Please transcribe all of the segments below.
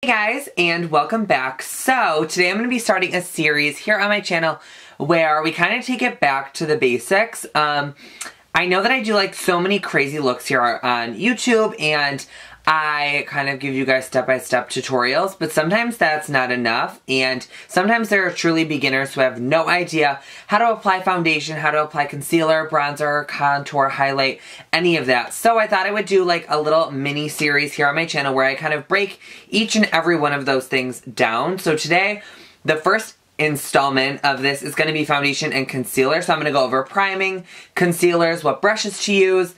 Hey guys, and welcome back. So today I'm going to be starting a series here on my channel where we kind of take it back to the basics. I know that I do like so many crazy looks here on YouTube, and I kind of give you guys step-by-step tutorials, but sometimes that's not enough, and sometimes there are truly beginners who have no idea how to apply foundation, how to apply concealer, bronzer, contour, highlight, any of that. So I thought I would do like a little mini series here on my channel where I kind of break each and every one of those things down. So today, the first installment of this is going to be foundation and concealer. So I'm going to go over priming, concealers, what brushes to use,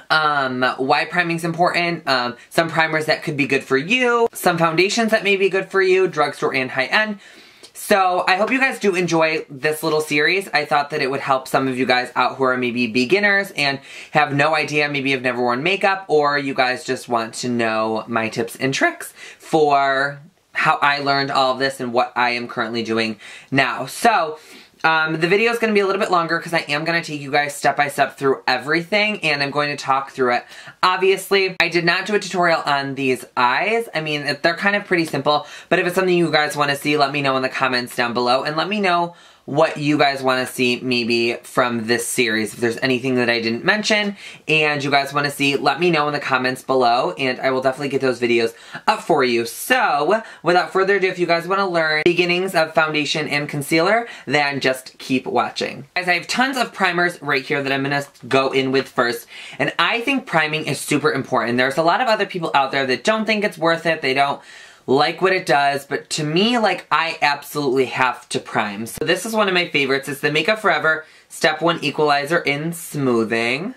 why priming's important, some primers that could be good for you, some foundations that may be good for you, drugstore and high-end. So I hope you guys do enjoy this little series. I thought that it would help some of you guys out who are maybe beginners and have no idea, maybe have never worn makeup, or you guys just want to know my tips and tricks for how I learned all of this and what I am currently doing now. So the video is going to be a little bit longer because I am going to take you guys step by step through everything, and I'm going to talk through it. Obviously, I did not do a tutorial on these eyes. I mean, they're kind of pretty simple, but if it's something you guys want to see, let me know in the comments down below, and let me know what you guys want to see maybe from this series. If there's anything that I didn't mention and you guys want to see, let me know in the comments below, and I will definitely get those videos up for you. So without further ado, if you guys want to learn beginnings of foundation and concealer, then just keep watching. Guys, I have tons of primers right here that I'm going to go in with first, and I think priming is super important. There's a lot of other people out there that don't think it's worth it. They don't like what it does, but to me, like, I absolutely have to prime. So this is one of my favorites. It's the MakeupForever Step 1 Equalizer in Smoothing.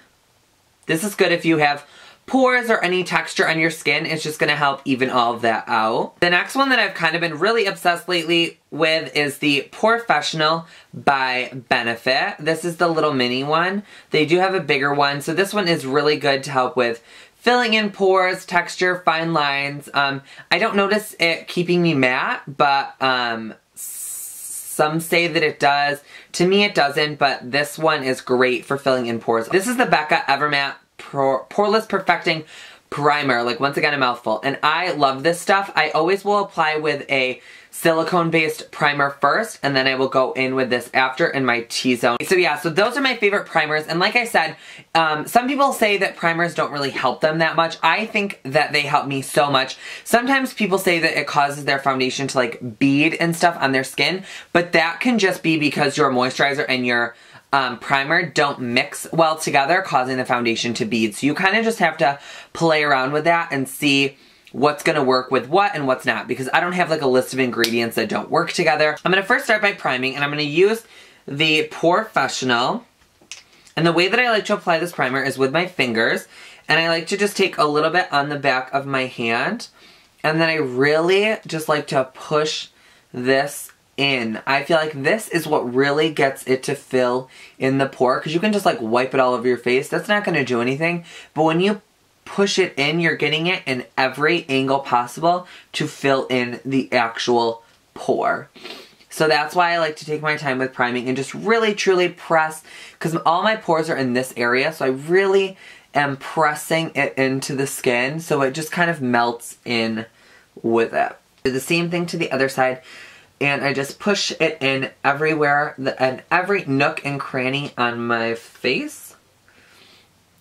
This is good if you have pores or any texture on your skin. It's just going to help even all of that out. The next one that I've kind of been really obsessed lately with is the POREfessional by Benefit. This is the little mini one. They do have a bigger one, so this one is really good to help with filling in pores, texture, fine lines. I don't notice it keeping me matte, but some say that it does. To me it doesn't, but this one is great for filling in pores. This is the Becca Evermatte Poreless Perfecting Primer. Like, once again, a mouthful. And I love this stuff. I always will apply with a silicone-based primer first, and then I will go in with this after in my T-zone. So yeah, so those are my favorite primers, and like I said, some people say that primers don't really help them that much. I think that they help me so much. Sometimes people say that it causes their foundation to like bead and stuff on their skin, but that can just be because your moisturizer and your primer don't mix well together, causing the foundation to bead. So you kind of just have to play around with that and see what's going to work with what and what's not, because I don't have like a list of ingredients that don't work together. I'm going to first start by priming, and I'm going to use the POREfessional. And the way that I like to apply this primer is with my fingers, and I like to just take a little bit on the back of my hand, and then I really just like to push this in. I feel like this is what really gets it to fill in the pore, because you can just like wipe it all over your face. That's not going to do anything, but when you push it in, you're getting it in every angle possible to fill in the actual pore. So that's why I like to take my time with priming and just really truly press, because all my pores are in this area, so I really am pressing it into the skin so it just kind of melts in with it. Do the same thing to the other side, and I just push it in everywhere, and every nook and cranny on my face.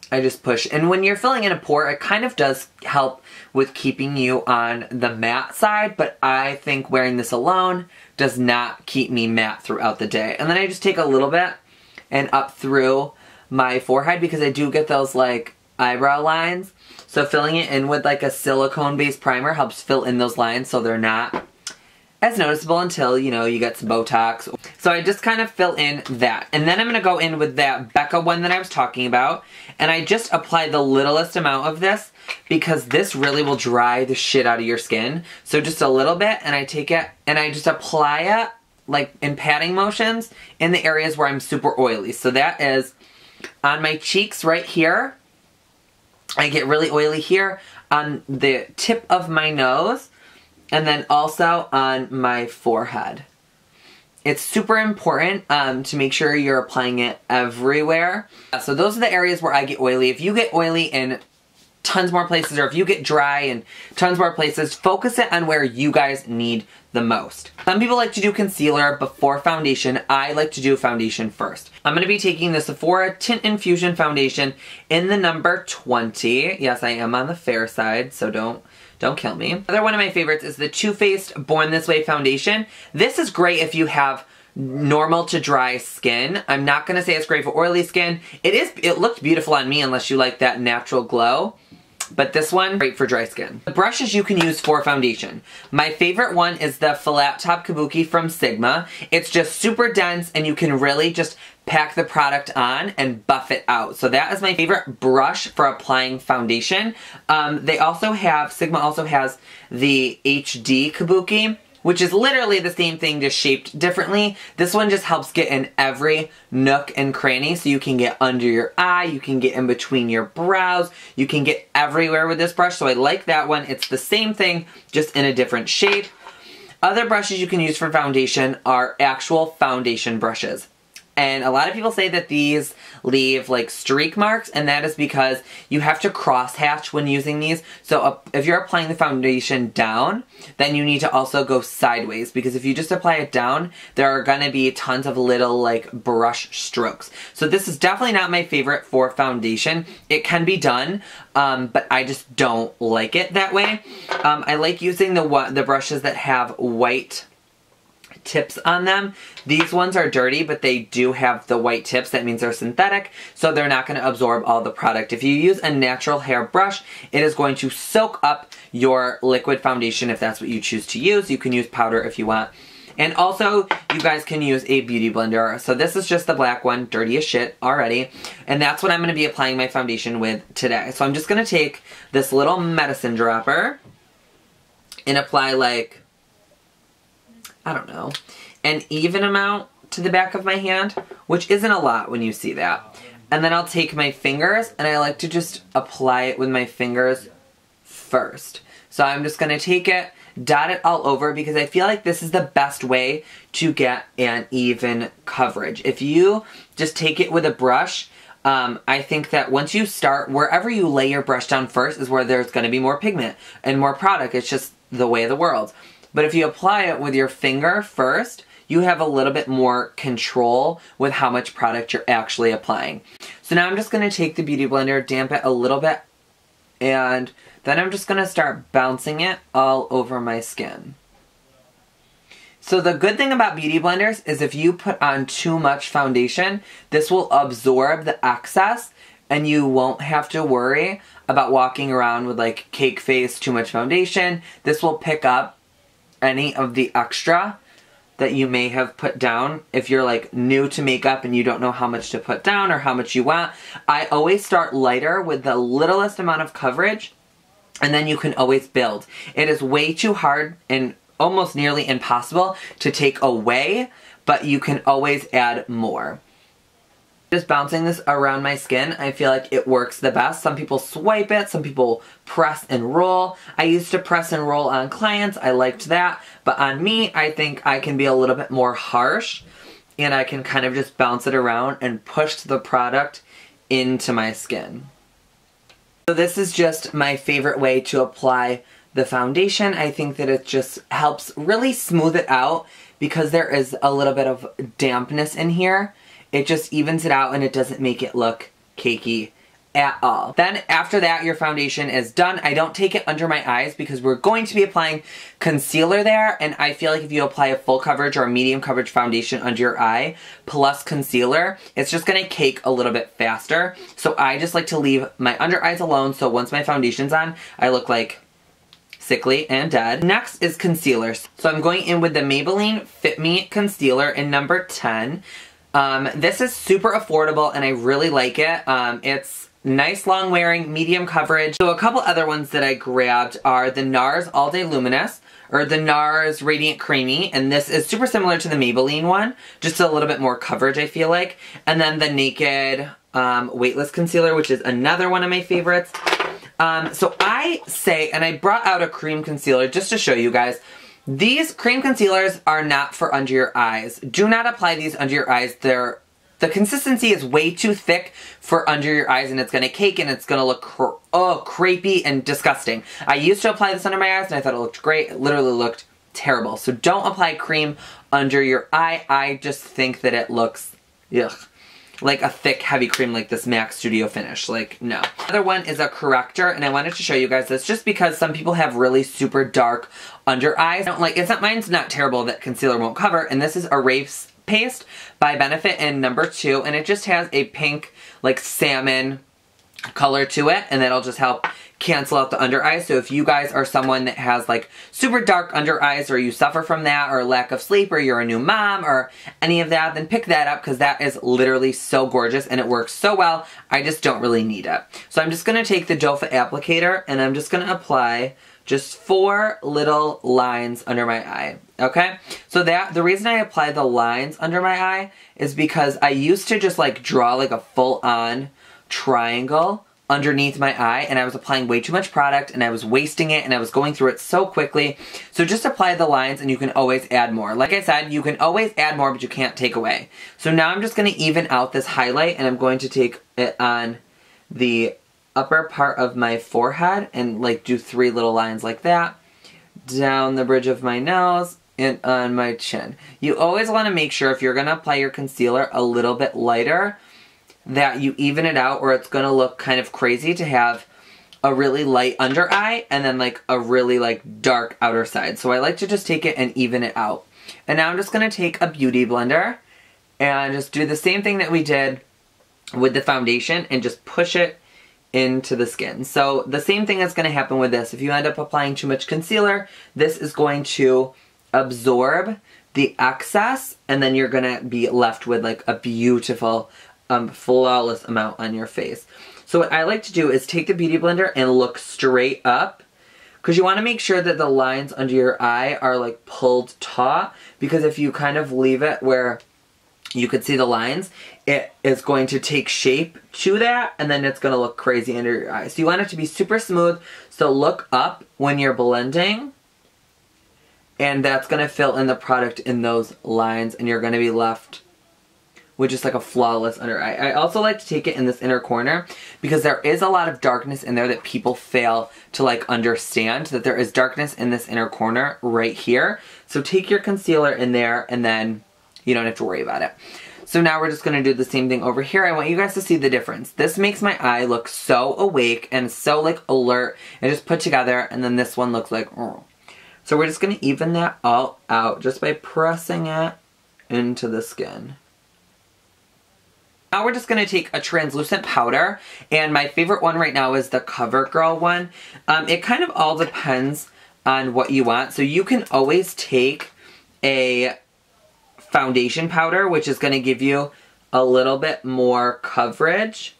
I just push. And when you're filling in a pore, it kind of does help with keeping you on the matte side, but I think wearing this alone does not keep me matte throughout the day. And then I just take a little bit and up through my forehead, because I do get those like eyebrow lines. So filling it in with like a silicone-based primer helps fill in those lines so they're not as noticeable until, you know, you get some Botox. So I just kind of fill in that. And then I'm going to go in with that Becca one that I was talking about. And I just apply the littlest amount of this, because this really will dry the shit out of your skin. So just a little bit, and I take it and I just apply it like in patting motions in the areas where I'm super oily. So that is on my cheeks right here. I get really oily here, on the tip of my nose, and then also on my forehead. It's super important to make sure you're applying it everywhere. So those are the areas where I get oily. If you get oily in tons more places, or if you get dry and tons more places, focus it on where you guys need the most. Some people like to do concealer before foundation. I like to do foundation first. I'm going to be taking the Sephora Tint Infusion foundation in the number 20. Yes, I am on the fair side, so don't kill me. Another one of my favorites is the TooFaced Born This Way foundation. This is great if you have normal to dry skin. I'm not going to say it's great for oily skin. It looked beautiful on me unless you like that natural glow. But this one, great for dry skin. The brushes you can use for foundation. My favorite one is the Flat Top Kabuki from Sigma. It's just super dense and you can really just pack the product on and buff it out. So that is my favorite brush for applying foundation. Sigma also has the HD Kabuki, which is literally the same thing, just shaped differently. This one just helps get in every nook and cranny, so you can get under your eye, you can get in between your brows, you can get everywhere with this brush, so I like that one. It's the same thing, just in a different shape. Other brushes you can use for foundation are actual foundation brushes. And a lot of people say that these leave like streak marks, and that is because you have to cross-hatch when using these. So if you're applying the foundation down, then you need to also go sideways, because if you just apply it down, there are gonna be tons of little like brush strokes. So this is definitely not my favorite for foundation. It can be done, but I just don't like it that way. I like using the brushes that have white tips on them. These ones are dirty, but they do have the white tips. That means they're synthetic, so they're not going to absorb all the product. If you use a natural hair brush, it is going to soak up your liquid foundation if that's what you choose to use. You can use powder if you want. And also, you guys can use a beauty blender. So this is just the black one, dirty as shit already. And that's what I'm going to be applying my foundation with today. So I'm just going to take this little medicine dropper and apply like, I don't know, an even amount to the back of my hand, which isn't a lot when you see that. And then I'll take my fingers, and I like to just apply it with my fingers first. So I'm just going to take it, dot it all over, because I feel like this is the best way to get an even coverage. If you just take it with a brush, I think that once you start, wherever you lay your brush down first is where there's going to be more pigment and more product. It's just the way of the world. But if you apply it with your finger first, you have a little bit more control with how much product you're actually applying. So now I'm just going to take the Beauty Blender, damp it a little bit, and then I'm just going to start bouncing it all over my skin. So the good thing about Beauty Blenders is if you put on too much foundation, this will absorb the excess, and you won't have to worry about walking around with like cake face, too much foundation. This will pick up any of the extra that you may have put down. If you're like new to makeup and you don't know how much to put down or how much you want, I always start lighter with the littlest amount of coverage, and then you can always build. It is way too hard and almost nearly impossible to take away, but you can always add more. Just bouncing this around my skin, I feel like it works the best. Some people swipe it, some people press and roll. I used to press and roll on clients, I liked that. But on me, I think I can be a little bit more harsh, and I can kind of just bounce it around and push the product into my skin. So this is just my favorite way to apply the foundation. I think that it just helps really smooth it out, because there is a little bit of dampness in here. It just evens it out and it doesn't make it look cakey at all. Then after that, your foundation is done. I don't take it under my eyes because we're going to be applying concealer there, and I feel like if you apply a full coverage or a medium coverage foundation under your eye plus concealer, it's just going to cake a little bit faster. So I just like to leave my under eyes alone, so once my foundation's on, I look like sickly and dead. Next is concealer. So I'm going in with the Maybelline Fit Me concealer in number 10. This is super affordable and I really like it. It's nice long wearing, medium coverage. So a couple other ones that I grabbed are the NARS All Day Luminous, or the NARS Radiant Creamy, and this is super similar to the Maybelline one, just a little bit more coverage I feel like. And then the Naked Weightless Concealer, which is another one of my favorites. So I say, and I brought out a cream concealer just to show you guys, these cream concealers are not for under your eyes. Do not apply these under your eyes. They're The consistency is way too thick for under your eyes, and it's going to cake and it's going to look crepey and disgusting. I used to apply this under my eyes and I thought it looked great. It literally looked terrible. So don't apply cream under your eye. I just think that it looks, ugh, like a thick, heavy cream like this MAC Studio Finish. Like, no. Another one is a corrector, and I wanted to show you guys this just because some people have really super dark under eyes. I don't like, mine's not terrible that concealer won't cover, and this is Erase Paste by Benefit in number 2, and it just has a pink, like, salmon color to it, and that'll just help cancel out the under eyes. So if you guys are someone that has like super dark under eyes, or you suffer from that, or lack of sleep, or you're a new mom, or any of that, then pick that up, because that is literally so gorgeous and it works so well. I just don't really need it. So I'm just going to take the doe foot applicator and I'm just going to apply just 4 little lines under my eye. Okay? So the reason I apply the lines under my eye is because I used to just like draw like a full-on triangle underneath my eye, and I was applying way too much product and I was wasting it and I was going through it so quickly. So just apply the lines and you can always add more. Like I said, you can always add more, but you can't take away. So now I'm just going to even out this highlight, and I'm going to take it on the upper part of my forehead and like do 3 little lines like that, down the bridge of my nose, and on my chin. You always want to make sure, if you're going to apply your concealer a little bit lighter, that you even it out, or it's going to look kind of crazy to have a really light under eye and then like a really like dark outer side. So I like to just take it and even it out. And now I'm just going to take a beauty blender and just do the same thing that we did with the foundation and just push it into the skin. So the same thing is going to happen with this. If you end up applying too much concealer, this is going to absorb the excess, and then you're going to be left with like a beautiful flawless amount on your face. So what I like to do is take the beauty blender and look straight up, because you want to make sure that the lines under your eye are like pulled taut, because if you kind of leave it where you could see the lines, it is going to take shape to that, and then it's going to look crazy under your eye. So you want it to be super smooth, so look up when you're blending, and that's going to fill in the product in those lines, and you're going to be left with just like a flawless under eye. I also like to take it in this inner corner, because there is a lot of darkness in there that people fail to like understand, that there is darkness in this inner corner right here. So take your concealer in there, and then you don't have to worry about it. So now we're just going to do the same thing over here. I want you guys to see the difference. This makes my eye look so awake and so like alert and just put together, and then this one looks like, oh. So we're just going to even that all out just by pressing it into the skin. Now we're just going to take a translucent powder, and my favorite one right now is the CoverGirl one. It kind of all depends on what you want. So you can always take a foundation powder, which is going to give you a little bit more coverage,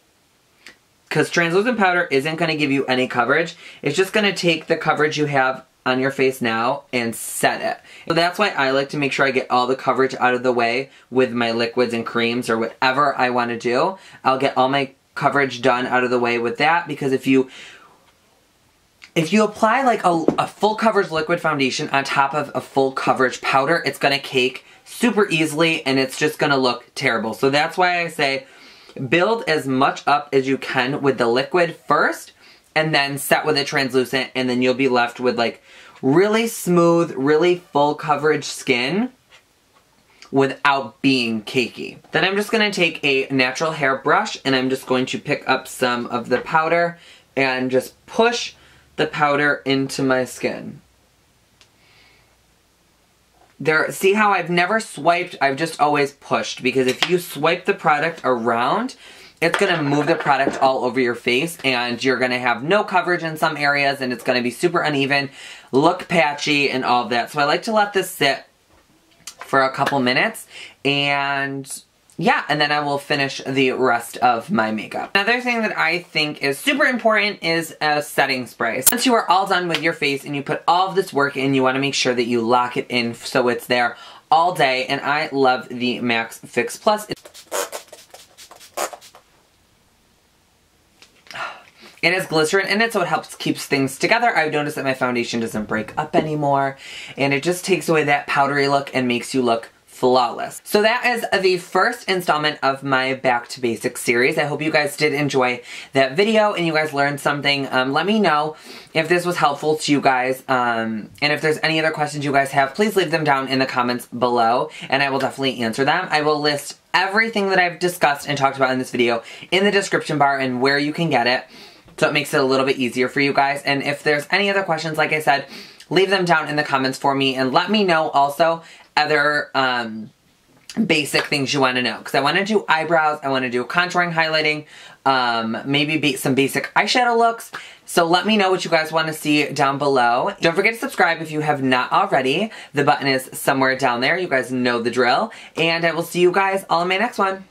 because translucent powder isn't going to give you any coverage. It's just going to take the coverage you have on your face now and set it. So that's why I like to make sure I get all the coverage out of the way with my liquids and creams, or whatever I want to do. I'll get all my coverage done out of the way with that, because if you apply like a full coverage liquid foundation on top of a full coverage powder, it's going to cake super easily and it's just going to look terrible. So that's why I say build as much up as you can with the liquid first, and then set with a translucent, and then you'll be left with like really smooth, really full coverage skin without being cakey. Then I'm just going to take a natural hair brush, and I'm just going to pick up some of the powder and just push the powder into my skin. There, see how I've never swiped, I've just always pushed, because if you swipe the product around, it's going to move the product all over your face, and you're going to have no coverage in some areas, and it's going to be super uneven, look patchy, and all of that. So I like to let this sit for a couple minutes, and yeah, and then I will finish the rest of my makeup. Another thing that I think is super important is a setting spray. Once you are all done with your face and you put all of this work in, you want to make sure that you lock it in so it's there all day, and I love the Max Fix Plus. It has glycerin in it, so it helps keeps things together. I've noticed that my foundation doesn't break up anymore, and it just takes away that powdery look and makes you look flawless. So that is the first installment of my Back to Basics series. I hope you guys did enjoy that video and you guys learned something. Let me know if this was helpful to you guys, and if there's any other questions you guys have, please leave them down in the comments below and I will definitely answer them. I will list everything that I've discussed and talked about in this video in the description bar and where you can get it, so it makes it a little bit easier for you guys. And if there's any other questions, like I said, leave them down in the comments for me, and let me know also other basic things you want to know, because I want to do eyebrows, I want to do contouring, highlighting, maybe some basic eyeshadow looks. So let me know what you guys want to see down below. Don't forget to subscribe if you have not already. The button is somewhere down there. You guys know the drill. And I will see you guys all in my next one.